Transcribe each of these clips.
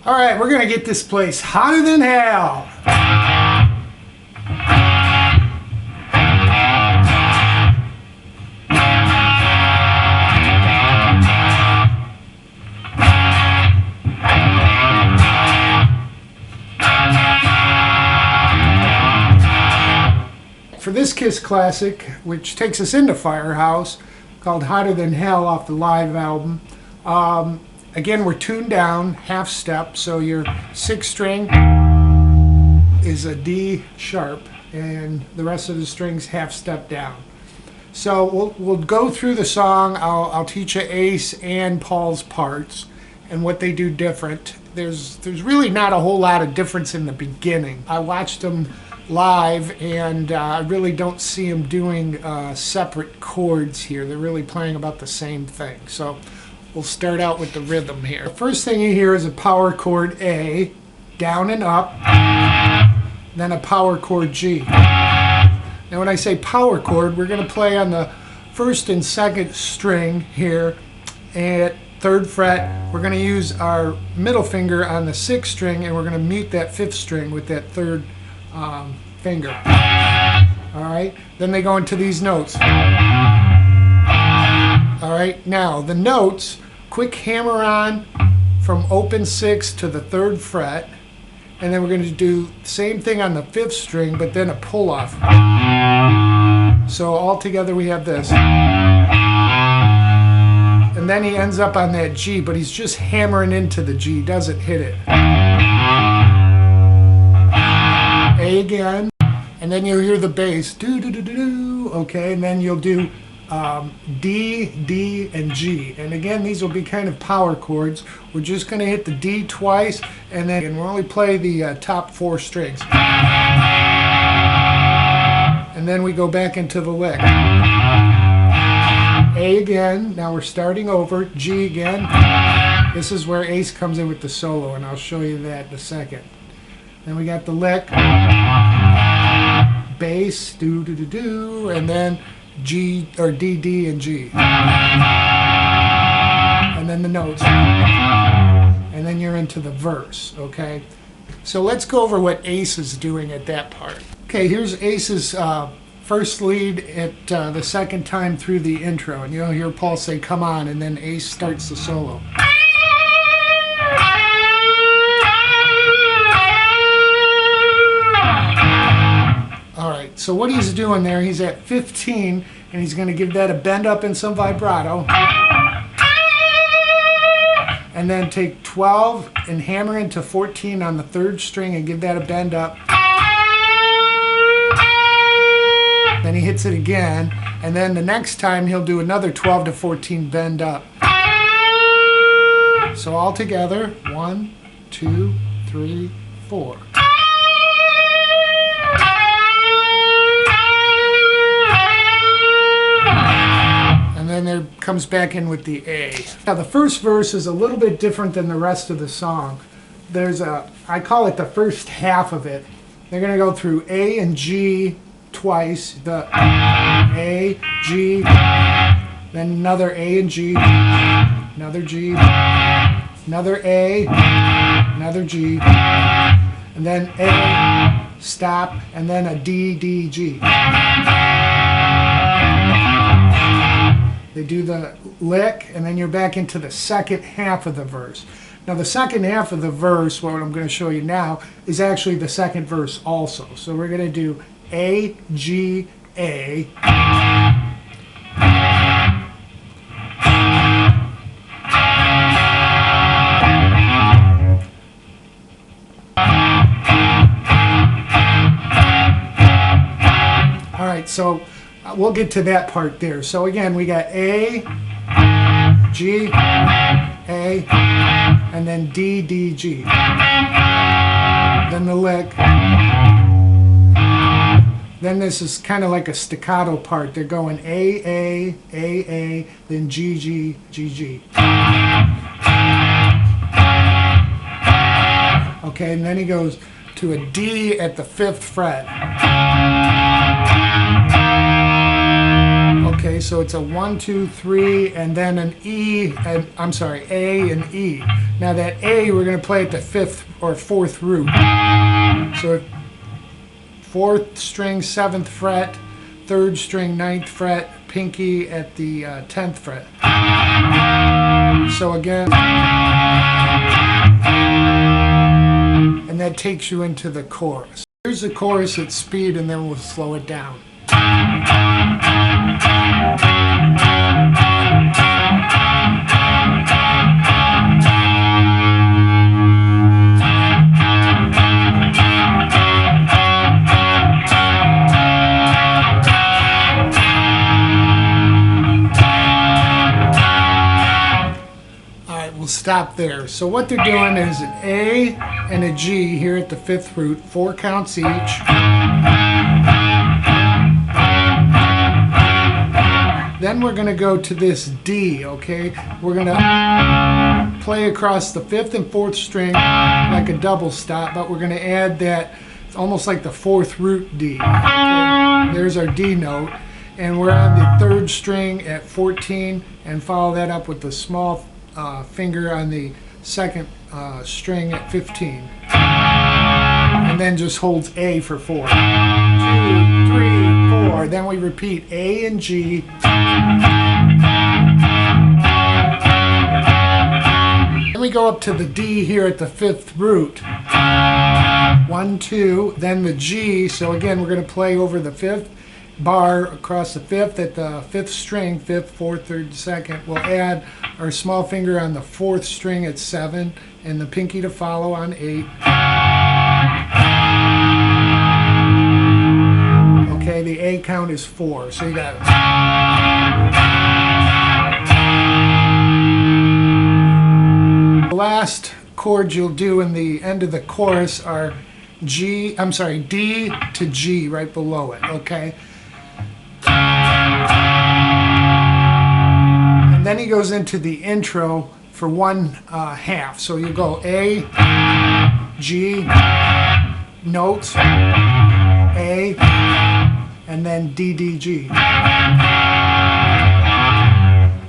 All right, we're gonna get this place hotter than hell. For this Kiss classic, which takes us into Firehouse, called Hotter Than Hell off the live album, again, we're tuned down, half step, so your 6th string is a D sharp, and the rest of the strings half step down. So we'll go through the song. I'll teach you Ace and Paul's parts and what they do different. There's really not a whole lot of difference in the beginning. I watched them live, and I really don't see them doing separate chords here. They're really playing about the same thing. So we'll start out with the rhythm here. The first thing you hear is a power chord A, down and up, then a power chord G. Now when I say power chord, we're going to play on the 1st and 2nd string here at 3rd fret. We're going to use our middle finger on the 6th string, and we're going to mute that 5th string with that 3rd finger. All right, then they go into these notes. All right, now the notes, quick hammer on from open 6 to the 3rd fret, and then we're going to do the same thing on the 5th string, but then a pull off. So all together we have this. And then he ends up on that G, but he's just hammering into the G, doesn't hit it. A again, and then you'll hear the bass, do do do do do, okay, and then you'll do D, D, and G. And again, these will be kind of power chords. We're just going to hit the D twice, and then we'll only play the top 4 strings. And then we go back into the lick. A again, now we're starting over, G again. This is where Ace comes in with the solo, and I'll show you that in a second. Then we got the lick, bass, do do do do, and then G or D, D, and G. And then the notes. And then you're into the verse, okay? So let's go over what Ace is doing at that part. Okay, here's Ace's first lead at the 2nd time through the intro. And you'll hear Paul say, "Come on," and then Ace starts the solo. Alright, so what he's doing there, he's at 15, and he's going to give that a bend up and some vibrato. And then take 12 and hammer into 14 on the 3rd string and give that a bend up. Then he hits it again, and then the next time he'll do another 12 to 14 bend up. So all together, 1, 2, 3, 4. And then there comes back in with the A. Now the first verse is a little bit different than the rest of the song. There's I call it the first half of it. They're going to go through A and G twice, the A, G, then another A and G, another G, another A, another G, and then A, stop, and then a D, D, G. They do the lick, and then you're back into the 2nd half of the verse. Now the 2nd half of the verse, what I'm going to show you now, is actually the 2nd verse also. So we're going to do A, G, A. All right, so we'll get to that part there. So again, we got A, G, A, and then D, D, G. Then the lick. Then this is kind of like a staccato part. They're going A, then G, G, G, G. Okay, and then he goes to a D at the 5th fret. Okay, so it's a 1, 2, 3, and then an E, and I'm sorry, A and E. Now that A, we're going to play at the 5th or 4th root. So 4th string, 7th fret, 3rd string, 9th fret, pinky at the 10th fret. So again, and that takes you into the chorus. Here's the chorus at speed, and then we'll slow it down. We'll stop there. So what they're doing is an A and a G here at the 5th root, 4 counts each. Then we're going to go to this D, okay? We're going to play across the 5th and 4th string like a double stop, but we're going to add that, it's almost like the 4th root D. Okay? There's our D note. And we're on the 3rd string at 14 and follow that up with the small finger on the 2nd string at 15, and then just holds A for 4. 2, 3, 4. Then we repeat A and G. Then we go up to the D here at the 5th root. 1, 2. Then the G. So again, we're going to play over the 5th bar across the 5th at the 5th string, 5th, 4th, 3rd, 2nd. We'll add our small finger on the 4th string at 7 and the pinky to follow on 8. Okay, the A count is 4, so you got it. The last chords you'll do in the end of the chorus are D to G right below it, okay? And then he goes into the intro for 1/2. So you go A, G, notes, A, and then D, D, G.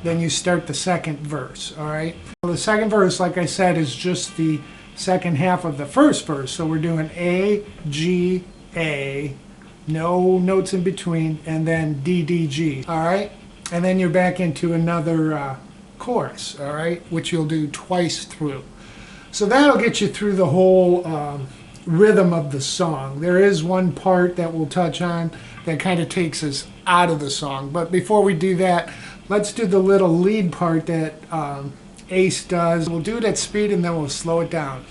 Then you start the second verse, all right? Well, the second verse, like I said, is just the second half of the first verse. So we're doing A, G, A, no notes in between, and then D, D, G, all right? And then you're back into another chorus, all right, which you'll do twice through. So that'll get you through the whole rhythm of the song. There is one part that we'll touch on that kind of takes us out of the song. But before we do that, let's do the little lead part that Ace does. We'll do it at speed and then we'll slow it down.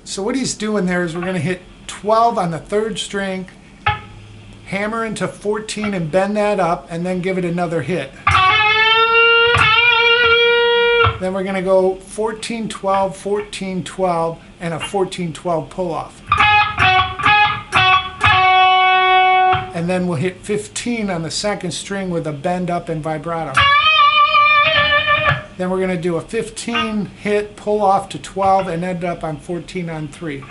So what he's doing there is we're going to hit 12 on the 3rd string, hammer into 14 and bend that up, and then give it another hit. Then we're going to go 14, 12, 14, 12, and a 14, 12 pull-off. And then we'll hit 15 on the 2nd string with a bend up and vibrato. Then we're going to do a 15 hit, pull off to 12, and end up on 14 on 3.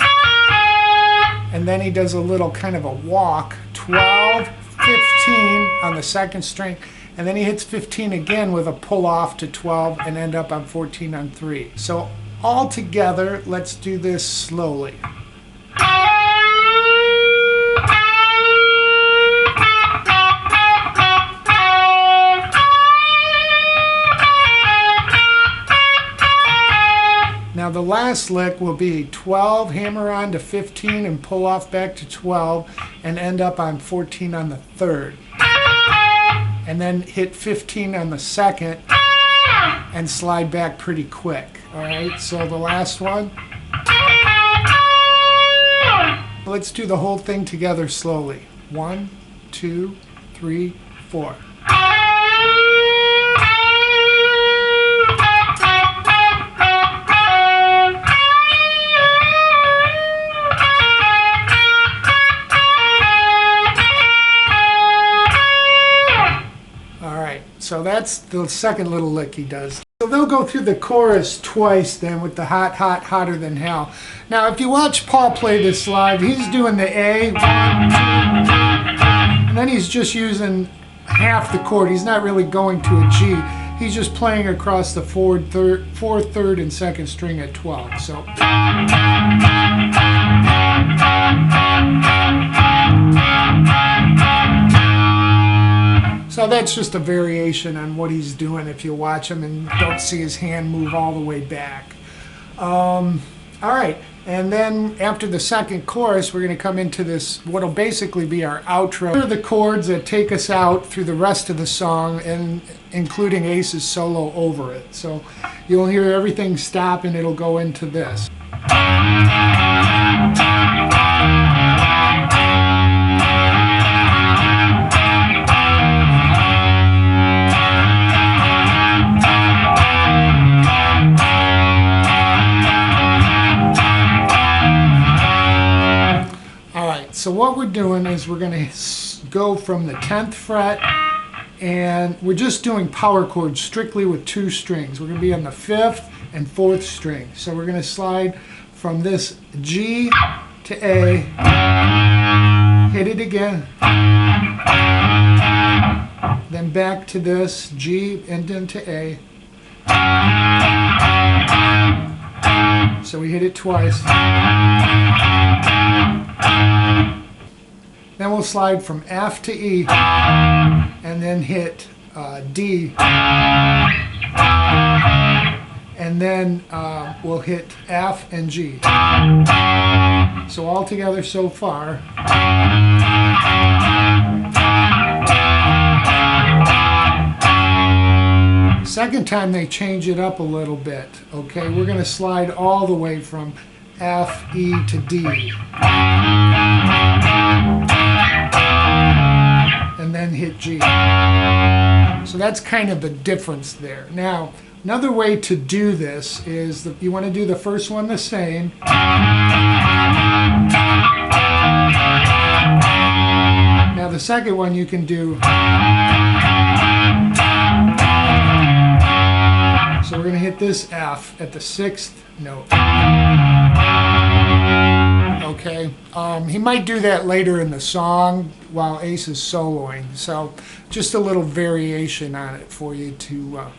And then he does a little kind of a walk, 12, 15 on the 2nd string, and then he hits 15 again with a pull off to 12 and end up on 14 on 3. So all together, let's do this slowly. Now the last lick will be 12, hammer on to 15 and pull off back to 12 and end up on 14 on the 3rd. And then hit 15 on the 2nd and slide back pretty quick. Alright, so the last one. Let's do the whole thing together slowly. 1, 2, 3, 4. So that's the second little lick he does. So they'll go through the chorus twice then with the hot, hot, hotter than hell. Now if you watch Paul play this live, he's doing the A, and then he's just using half the chord. He's not really going to a G. He's just playing across the fourth, third, and second string at 12. So that's just a variation on what he's doing if you watch him and don't see his hand move all the way back. All right, and then after the second chorus, we're going to come into this, what'll basically be our outro. Here are the chords that take us out through the rest of the song, and including Ace's solo over it. So you'll hear everything stop and it'll go into this. So what we're doing is we're going to go from the 10th fret, and we're just doing power chords strictly with 2 strings. We're going to be on the 5th and 4th string. So we're going to slide from this G to A, hit it again, then back to this G and then to A. So we hit it twice. Then we'll slide from F to E and then hit D. And then we'll hit F and G. So all together so far. Second time they change it up a little bit. Okay, we're going to slide all the way from F, E to D. And then hit G. So that's kind of the difference there. Now, another way to do this is that you want to do the first one the same. Now the second one you can do. So we're going to hit this F at the 6th note. Okay, he might do that later in the song while Ace is soloing. So just a little variation on it for you to